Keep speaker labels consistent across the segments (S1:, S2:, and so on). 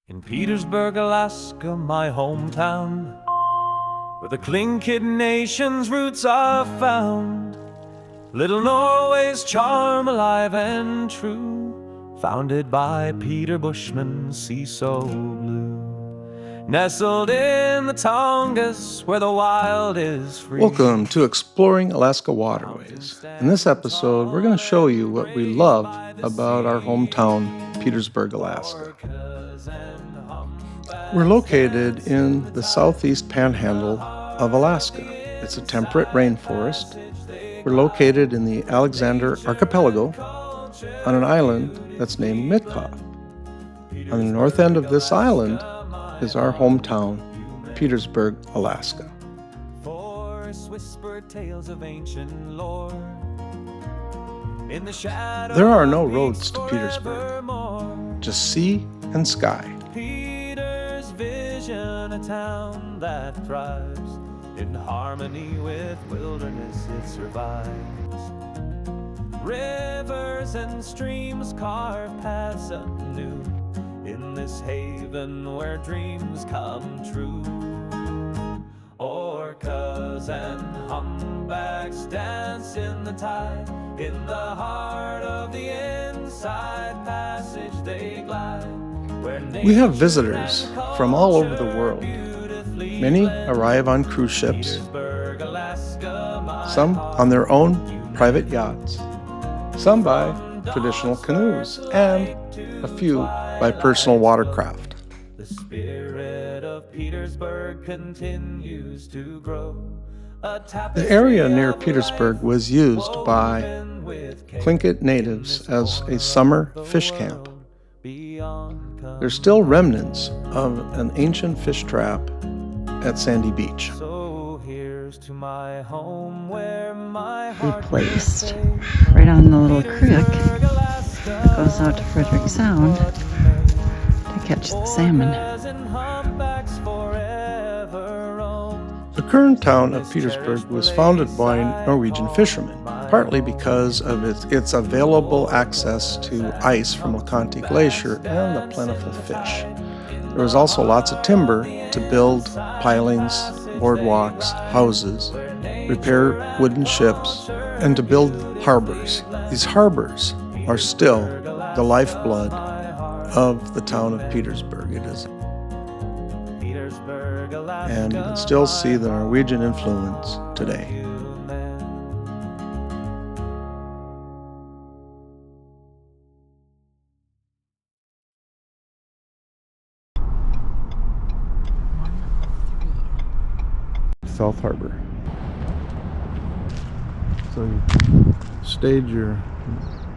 S1: In Petersburg, Alaska, my hometown, where the Tlingit nation's roots are found, little Norway's charm alive and true, founded by Peter Bushman, sea so blue, nestled in the Tongass, where the wild is free.
S2: Welcome to Exploring Alaska Waterways. In this episode, we're going to show you what we love about our hometown, Petersburg, Alaska. We're located in the southeast panhandle of Alaska. It's a temperate rainforest. We're located in the Alexander Archipelago on an island that's named Mitkoff. On the north end of this island is our hometown, Petersburg, Alaska. There are no roads to Petersburg, just sea and sky.
S1: Peter's vision, a town that thrives in harmony with wilderness, it survives. Rivers and streams carve paths anew in this haven where dreams come true. Orcas and humpbacks dance in the tide, in the heart of the inside passage they glide.
S2: We have visitors from all over the world. Many arrive on cruise ships, some on their own private yachts, some by traditional canoes, and a few by personal watercraft.
S1: The spirit of Petersburg continues to grow.
S2: The area near Petersburg was used by Tlingit natives as a summer fish camp. There's still remnants of an ancient fish trap at Sandy Beach.
S3: We placed right on the little creek that goes out to Frederick Sound to catch the salmon.
S2: The current town of Petersburg was founded by Norwegian fishermen, partly because of its available access to ice from LeConte Glacier and the plentiful fish. There was also lots of timber to build pilings, boardwalks, houses, repair wooden ships, and to build harbors. These harbors are still the lifeblood of the town of Petersburg. It is. And you can still see the Norwegian influence today. South Harbor. So you stage your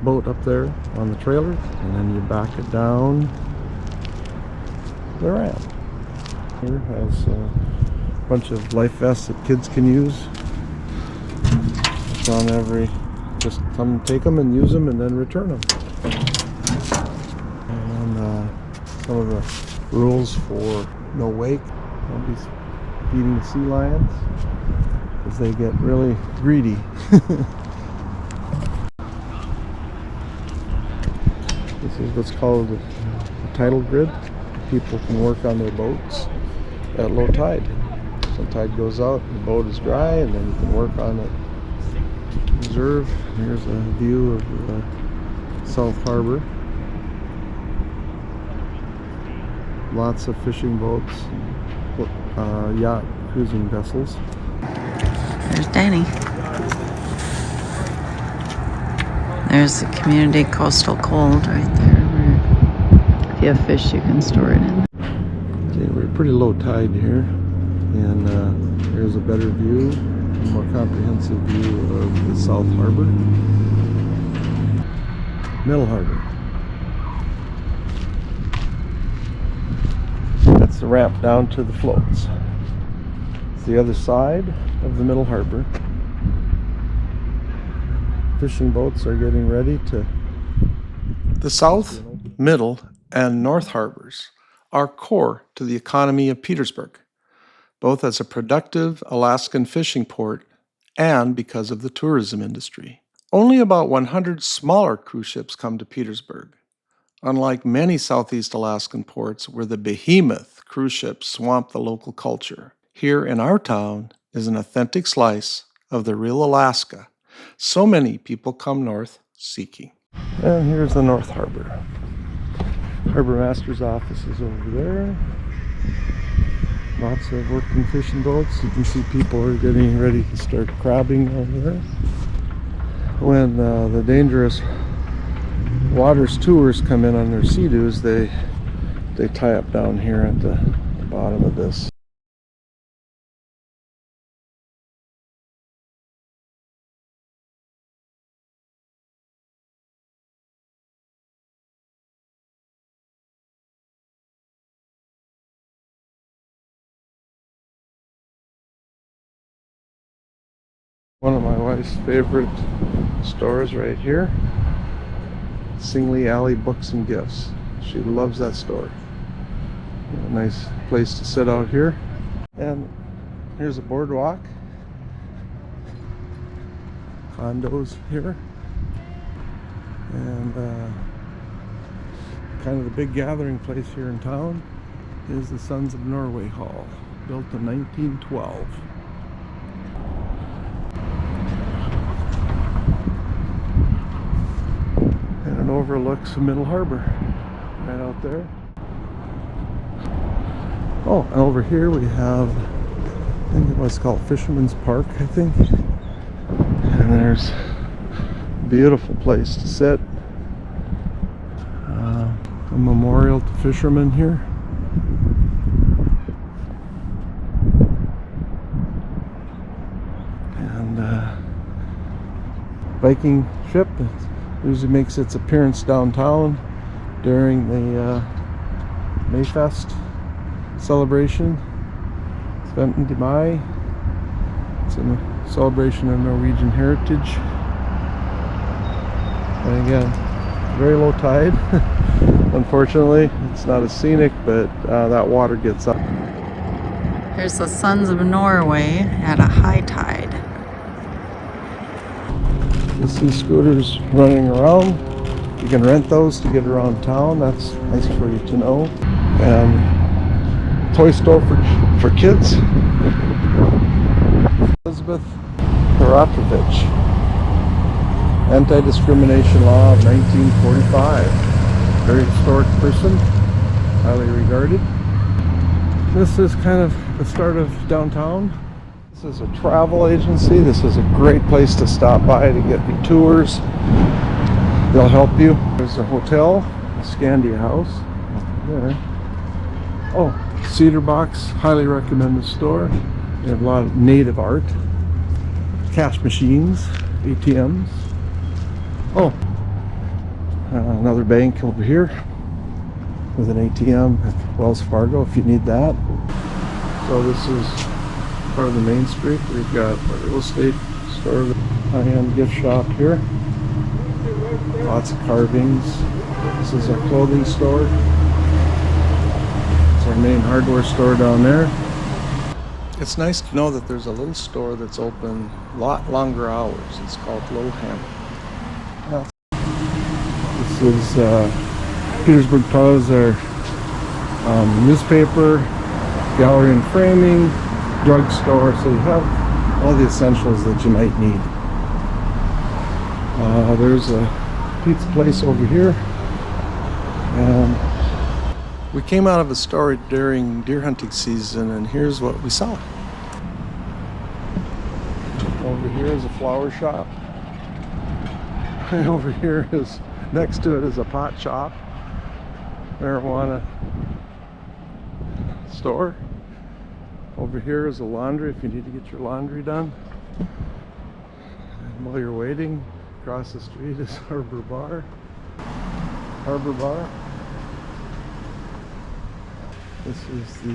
S2: boat up there on the trailer, and then you back it down the ramp. Here has a bunch of life vests that kids can use. It's on just come take them and use them and then return them. And some of the rules for no wake. Don't be feeding the sea lions because they get really greedy. This is what's called a tidal grid. People can work on their boats at low tide. When tide goes out, the boat is dry, and then you can work on it. Reserve. Here's a view of the South Harbor. Lots of fishing boats, yacht cruising vessels.
S3: There's Danny. There's the community coastal cold right there, where if you have fish, you can store it in.
S2: Okay, we're pretty low tide here, and here's a better view, a more comprehensive view of the South Harbor. Middle Harbor. That's the ramp down to the floats. It's the other side of the Middle Harbor. Fishing boats are getting ready to... The South, Middle, and North Harbors are core to the economy of Petersburg, both as a productive Alaskan fishing port and because of the tourism industry. Only about 100 smaller cruise ships come to Petersburg. unlike many Southeast Alaskan ports where the behemoth cruise ships swamp the local culture. Here in our town is an authentic slice of the real Alaska so many people come north seeking. And here's the North Harbor. Harbor Master's office is over there. Lots of working fishing boats. You can see people are getting ready to start crabbing over there. When the dangerous waters tours come in on their sea-doos, they tie up down here at the bottom of this. One of my wife's favorite stores right here, Singley Alley Books and Gifts. She loves that store. A nice place to sit out here. And here's a boardwalk. Condos here. And kind of the big gathering place here in town is the Sons of Norway Hall, built in 1912. And it overlooks the Middle Harbor right out there. Oh, and over here we have, I think it was called Fisherman's Park, I think. And there's a beautiful place to sit. A memorial to fishermen here. And Viking ship that usually makes its appearance downtown during the Mayfest celebration. Sventen de Mai. It's a celebration of Norwegian heritage. And again, very low tide. Unfortunately, it's not as scenic, but that water gets up.
S3: Here's the Sons of Norway at a high tide.
S2: You see scooters running around. You can rent those to get around town. That's nice for you to know. And toy store for kids. Elizabeth Peratrovich. Anti-discrimination law of 1945. Very historic person, highly regarded. This is kind of the start of downtown. This is a travel agency. This is a great place to stop by to get your tours. They'll help you. There's a hotel, a Scandia House up there. Oh, Cedar Box, highly recommend the store. They have a lot of native art, cash machines, ATMs. Oh, another bank over here with an ATM at Wells Fargo if you need that. So this is part of the main street. We've got a real estate store, high-end gift shop here. Lots of carvings. This is our clothing store. It's our main hardware store down there. It's nice to know that there's a little store that's open a lot longer hours. It's called Little Hammer. This is Petersburg Pros, our newspaper, gallery and framing, drugstore, so you have all the essentials that you might need. There's a pizza place over here. And we came out of a store during deer hunting season, and here's what we saw. Over here is a flower shop. And over here is, next to it is a pot shop, marijuana store. Over here is a laundry if you need to get your laundry done. And while you're waiting, across the street is Harbor Bar. This is the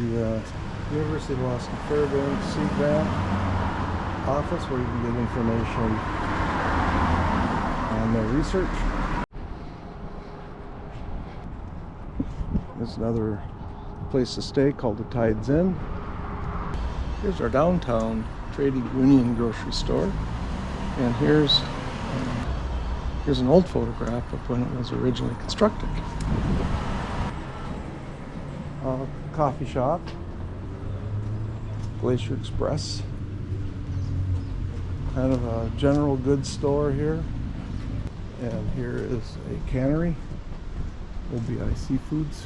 S2: University of Alaska Fairbanks Sea Grant office where you can get information on their research. There's another place to stay called the Tides Inn. Here's our downtown trading union grocery store. And here's Here's an old photograph of when it was originally constructed. Coffee shop, Glacier Express, kind of a general goods store here. And here is a cannery, OBI Seafoods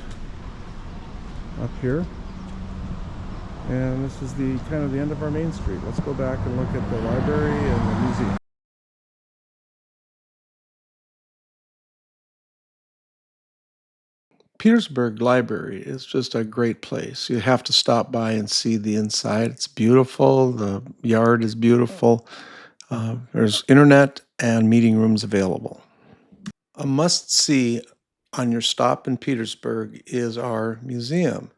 S2: up here. And this is the kind of the end of our main street. Let's go back and look at the library and the museum. Petersburg Library is just a great place. You have to stop by and see the inside. It's beautiful. The yard is beautiful. There's internet and meeting rooms available. A must-see on your stop in Petersburg is our museum.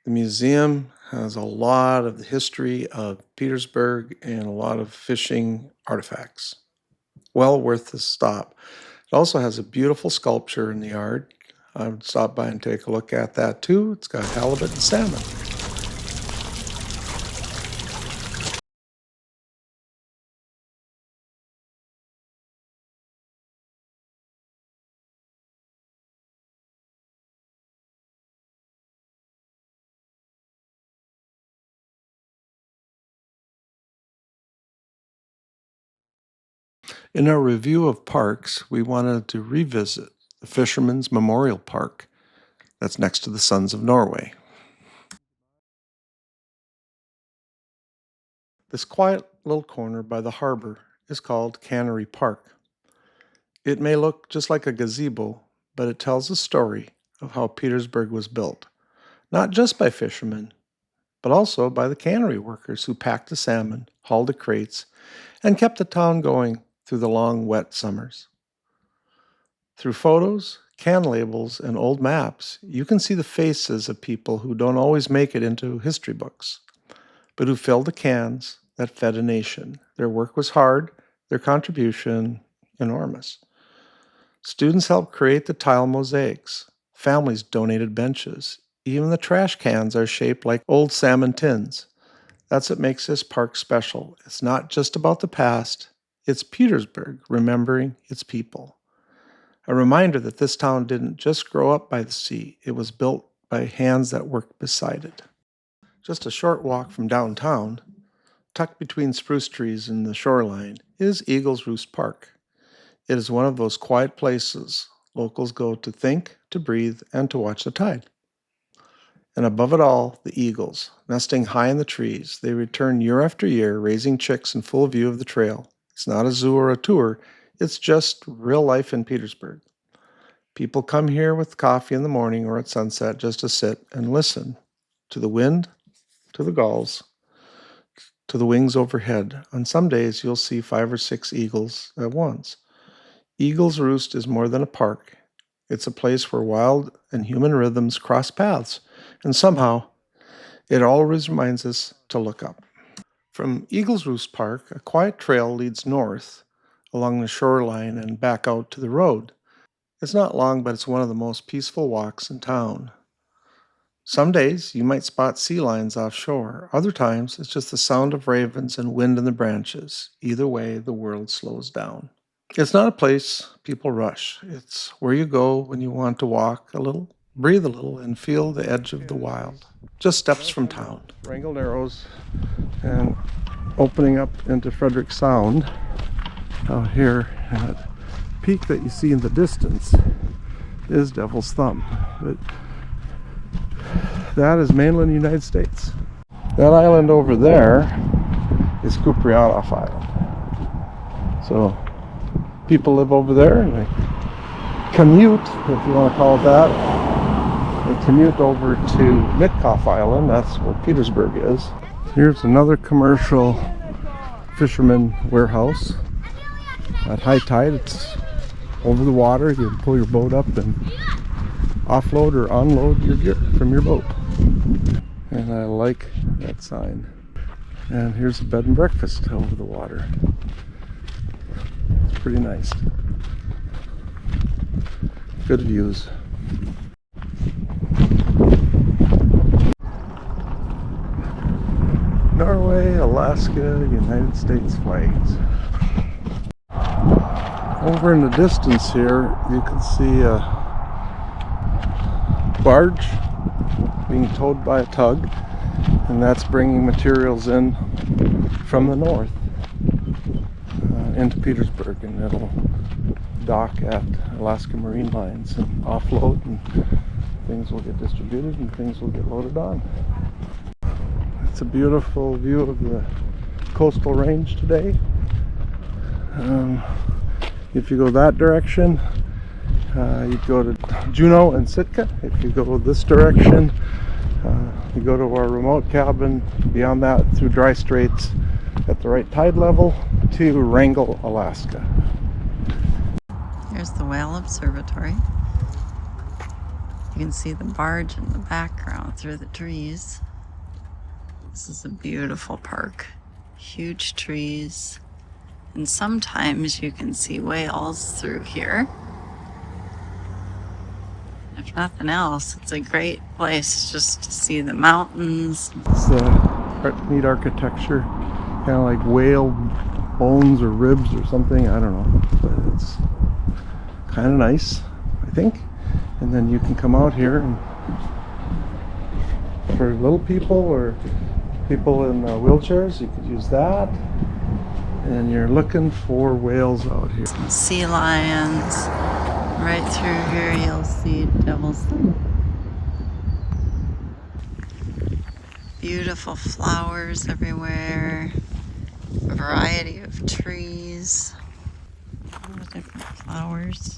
S2: The museum has a lot of the history of Petersburg and a lot of fishing artifacts. Well worth the stop. It also has a beautiful sculpture in the yard. I would stop by and take a look at that too. It's got halibut and salmon. In our review of parks, we wanted to revisit the Fisherman's Memorial Park that's next to the Sons of Norway. This quiet little corner by the harbor is called Cannery Park. It may look just like a gazebo, but it tells a story of how Petersburg was built, not just by fishermen, but also by the cannery workers who packed the salmon, hauled the crates, and kept the town going through the long, wet summers. Through photos, can labels, and old maps, you can see the faces of people who don't always make it into history books, but who filled the cans that fed a nation. Their work was hard, their contribution enormous. Students helped create the tile mosaics. Families donated benches. Even the trash cans are shaped like old salmon tins. That's what makes this park special. It's not just about the past, it's Petersburg remembering its people. A reminder that this town didn't just grow up by the sea, it was built by hands that worked beside it. Just a short walk from downtown, tucked between spruce trees and the shoreline, is Eagle's Roost Park. It is one of those quiet places locals go to think, to breathe, and to watch the tide. And above it all, the eagles, nesting high in the trees. They return year after year, raising chicks in full view of the trail. It's not a zoo or a tour, it's just real life in Petersburg. People come here with coffee in the morning or at sunset just to sit and listen to the wind, to the gulls, to the wings overhead. On some days, you'll see 5 or 6 eagles at once. Eagle's Roost is more than a park. It's a place where wild and human rhythms cross paths, and somehow it always reminds us to look up. From Eagle's Roost Park, a quiet trail leads north along the shoreline and back out to the road. It's not long, but it's one of the most peaceful walks in town. Some days you might spot sea lions offshore. Other times it's just the sound of ravens and wind in the branches. Either way, the world slows down. It's not a place people rush. It's where you go when you want to walk a little, breathe a little, and feel the edge of the wild. Just steps from town. Wrangell Narrows and opening up into Frederick Sound out here. And that peak that you see in the distance is Devil's Thumb. But that is mainland United States. That island over there is Kuprianoff Island. So people live over there and they commute, if you want to call it that. They commute over to Mitkoff Island. That's where Petersburg is. Here's another commercial fisherman warehouse. At high tide, it's over the water. You can pull your boat up and offload or unload your gear from your boat. And I like that sign. And here's a bed and breakfast over the water. It's pretty nice. Good views. Norway, Alaska, United States flags. Over in the distance here, you can see a barge being towed by a tug, and that's bringing materials in from the north into Petersburg, and it'll dock at Alaska Marine Lines and offload, and things will get distributed and things will get loaded on. It's a beautiful view of the coastal range today. If you go that direction, you'd go to Juneau and Sitka. If you go this direction, you go to our remote cabin. Beyond that, through dry straits at the right tide level to Wrangell, Alaska.
S3: Here's the whale observatory. You can see the barge in the background through the trees. This is a beautiful park. Huge trees. And sometimes you can see whales through here. If nothing else, it's a great place just to see the mountains.
S2: It's neat architecture, kind of like whale bones or ribs or something, I don't know. But it's kind of nice, I think. And then you can come out here and for little people or people in wheelchairs, you could use that. And you're looking for whales out here.
S3: Some sea lions. Right through here you'll see devil's thumb. Beautiful flowers everywhere. A variety of trees. All the different flowers.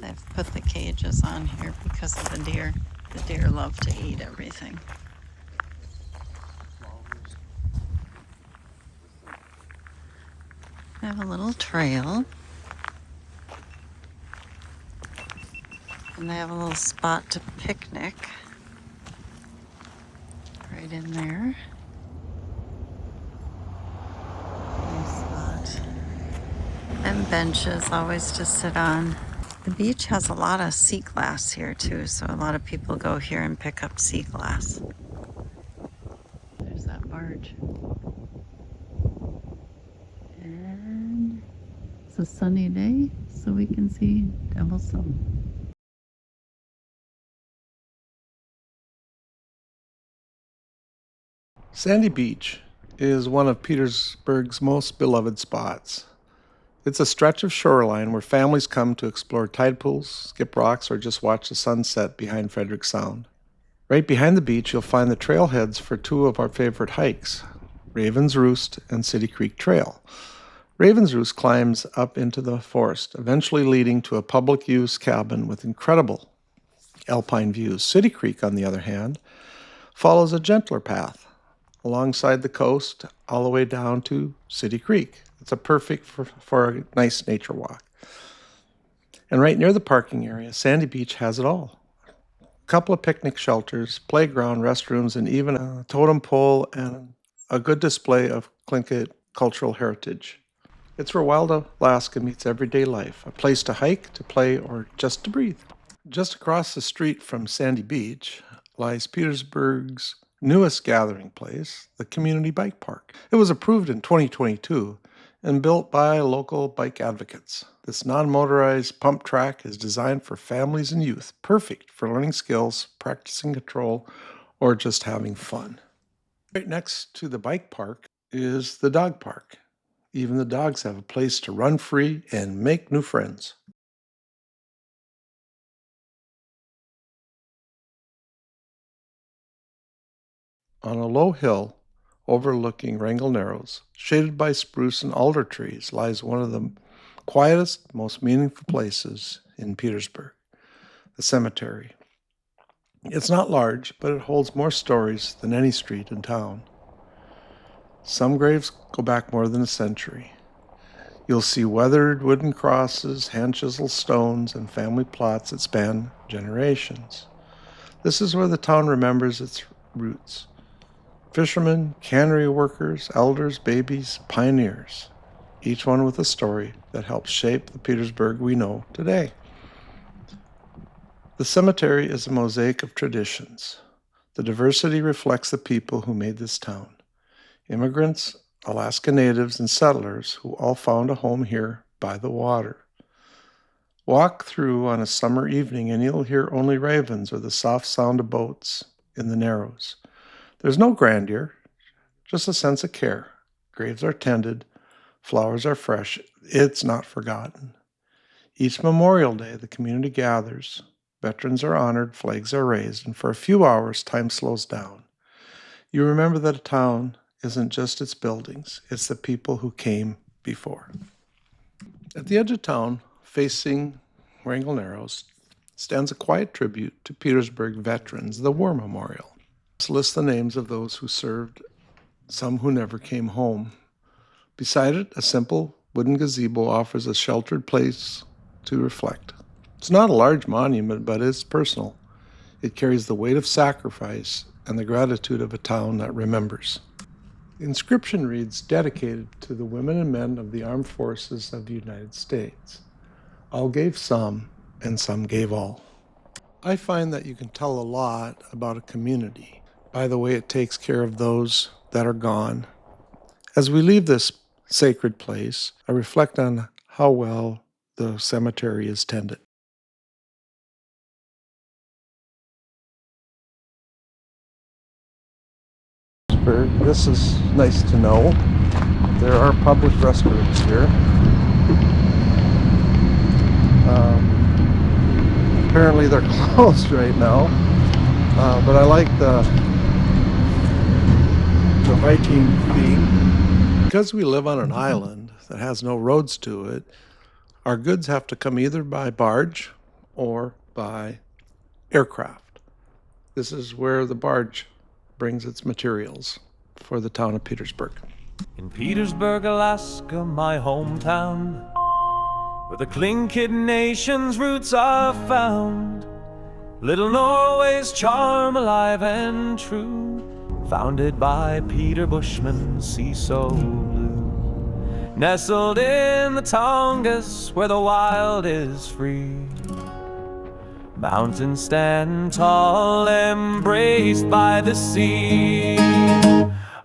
S3: They've put the cages on here because of the deer. The deer love to eat everything. I have a little trail. And they have a little spot to picnic. Right in there. Nice spot. And benches always to sit on. The beach has a lot of sea glass here too, so a lot of people go here and pick up sea glass. There's that barge. And it's a sunny day, so we can see Devil's Thumb.
S2: Sandy Beach is one of Petersburg's most beloved spots. It's a stretch of shoreline where families come to explore tide pools, skip rocks, or just watch the sunset behind Frederick Sound. Right behind the beach, you'll find the trailheads for two of our favorite hikes, Raven's Roost and City Creek Trail. Raven's Roost climbs up into the forest, eventually leading to a public use cabin with incredible alpine views. City Creek, on the other hand, follows a gentler path alongside the coast all the way down to City Creek. It's a perfect for a nice nature walk. And right near the parking area, Sandy Beach has it all. A couple of picnic shelters, playground, restrooms, and even a totem pole and a good display of Tlingit cultural heritage. It's where wild Alaska meets everyday life, a place to hike, to play, or just to breathe. Just across the street from Sandy Beach lies Petersburg's newest gathering place, the Community Bike Park. It was approved in 2022 and built by local bike advocates. This non-motorized pump track is designed for families and youth, perfect for learning skills, practicing control, or just having fun. Right next to the bike park is the dog park. Even the dogs have a place to run free and make new friends. On a low hill overlooking Wrangell Narrows, shaded by spruce and alder trees, lies one of the quietest, most meaningful places in Petersburg, the cemetery. It's not large, but it holds more stories than any street in town. Some graves go back more than a century. You'll see weathered wooden crosses, hand-chiseled stones, and family plots that span generations. This is where the town remembers its roots. Fishermen, cannery workers, elders, babies, pioneers, each one with a story that helps shape the Petersburg we know today. The cemetery is a mosaic of traditions. The diversity reflects the people who made this town. Immigrants, Alaska natives, and settlers who all found a home here by the water. Walk through on a summer evening and you'll hear only ravens or the soft sound of boats in the Narrows. There's no grandeur, just a sense of care. Graves are tended, flowers are fresh. It's not forgotten. Each Memorial Day, the community gathers. Veterans are honored, flags are raised, and for a few hours, time slows down. You remember that a town isn't just its buildings, it's the people who came before. At the edge of town, facing Wrangell Narrows, stands a quiet tribute to Petersburg veterans, the War Memorial. This lists the names of those who served, some who never came home. Beside it, a simple wooden gazebo offers a sheltered place to reflect. It's not a large monument, but it's personal. It carries the weight of sacrifice and the gratitude of a town that remembers. The inscription reads, "Dedicated to the women and men of the armed forces of the United States. All gave some, and some gave all." I find that you can tell a lot about a community by the way it takes care of those that are gone. As we leave this sacred place, I reflect on how well the cemetery is tended. This is nice to know. There are public restrooms here. Apparently they're closed right now, but I like the Viking theme. Because we live on an island that has no roads to it, our goods have to come either by barge or by aircraft. This is where the barge brings its materials for the town of Petersburg.
S1: In Petersburg, Alaska, my hometown, where the Tlingit nation's roots are found, little Norway's charm alive and true, founded by Peter Bushman, sea so blue, nestled in the Tongass where the wild is free. Mountains stand tall, embraced by the sea.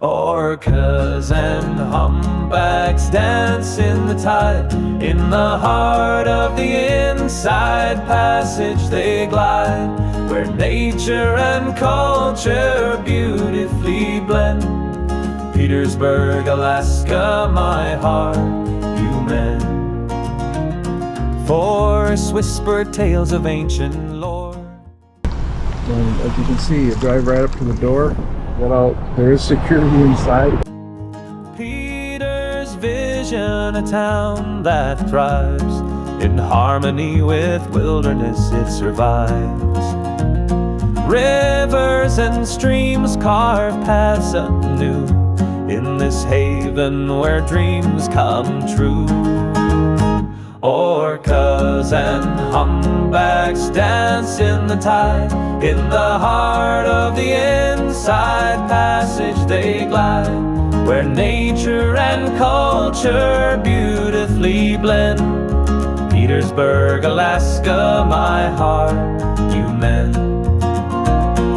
S1: Orcas and humpbacks dance in the tide. In the heart of the Inside Passage they glide, where nature and culture beautifully blend. Petersburg, Alaska, my heart you mend. Forests whisper tales of ancient lore.
S2: And as you can see, you drive right up to the door, get out, there is security inside.
S1: Peter's vision, a town that thrives in harmony with wilderness, it survives. Rivers and streams carve paths anew in this haven where dreams come true. Orcas and humpbacks dance in the tide. In the heart of the Inside Passage they glide, where nature and culture beautifully blend. Petersburg, Alaska, my heart you mend.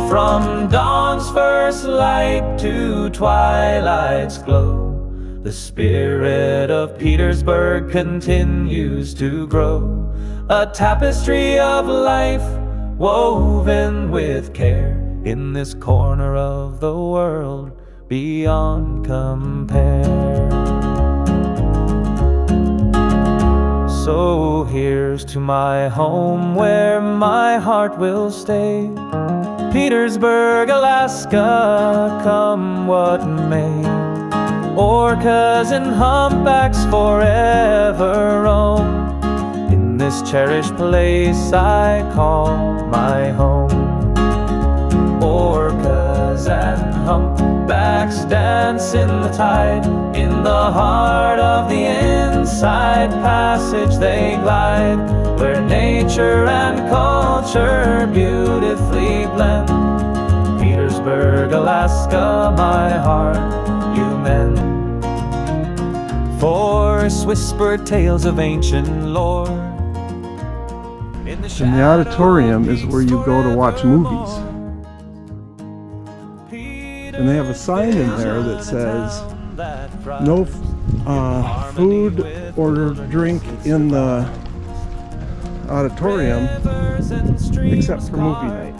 S1: From dawn's first light to twilight's glow, the spirit of Petersburg continues to grow. A tapestry of life woven with care in this corner of the world beyond compare. So here's to my home where my heart will stay. Petersburg, Alaska, come what may. Orcas and humpbacks forever roam in this cherished place I call my home. Orcas and humpbacks dance in the tide. In the heart of the Inside Passage they glide, where nature and culture beautifully blend. Petersburg, Alaska, my heart you mend. Forests whisper tales of ancient lore.
S2: And the auditorium is where you go to watch movies. And they have a sign in there that says, no food or drink in the auditorium except for movie night.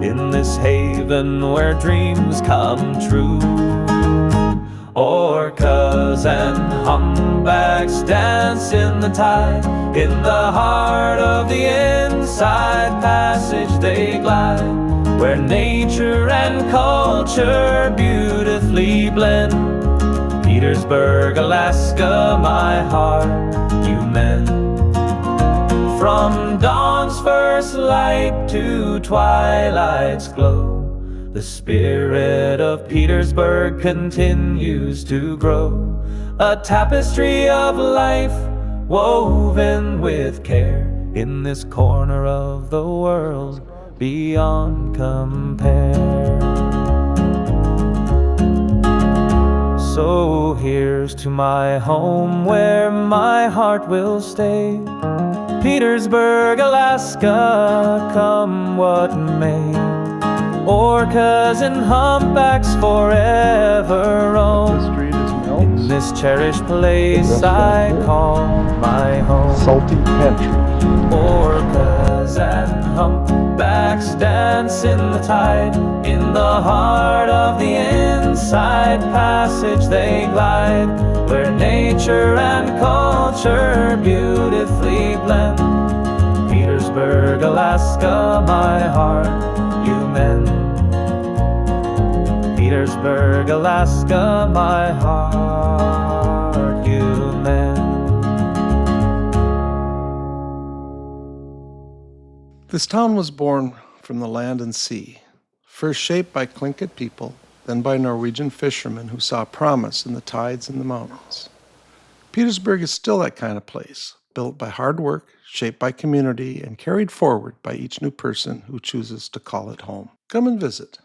S1: In this haven where dreams come true, orcas and humpbacks dance in the tide. In the heart of the inside passage they glide, where nature and culture beautifully blend. Petersburg, Alaska, my heart you mend. From dawn's first light to twilight's glow, the spirit of Petersburg continues to grow. A tapestry of life woven with care in this corner of the world beyond compare. So here's to my home where my heart will stay. Petersburg, Alaska, come what may. Orcas and humpbacks forever roam. In this cherished place I call my home.
S2: Salty pantry.
S1: Orcas and humpbacks dance in the tide. In the heart of the inside passage they glide, where nature and culture beautifully blend. Petersburg, Alaska, my heart you mend. Petersburg, Alaska, my heart you mend.
S2: This town was born from the land and sea, first shaped by Tlingit people, then by Norwegian fishermen who saw promise in the tides and the mountains. Petersburg is still that kind of place, built by hard work, shaped by community, and carried forward by each new person who chooses to call it home. Come and visit.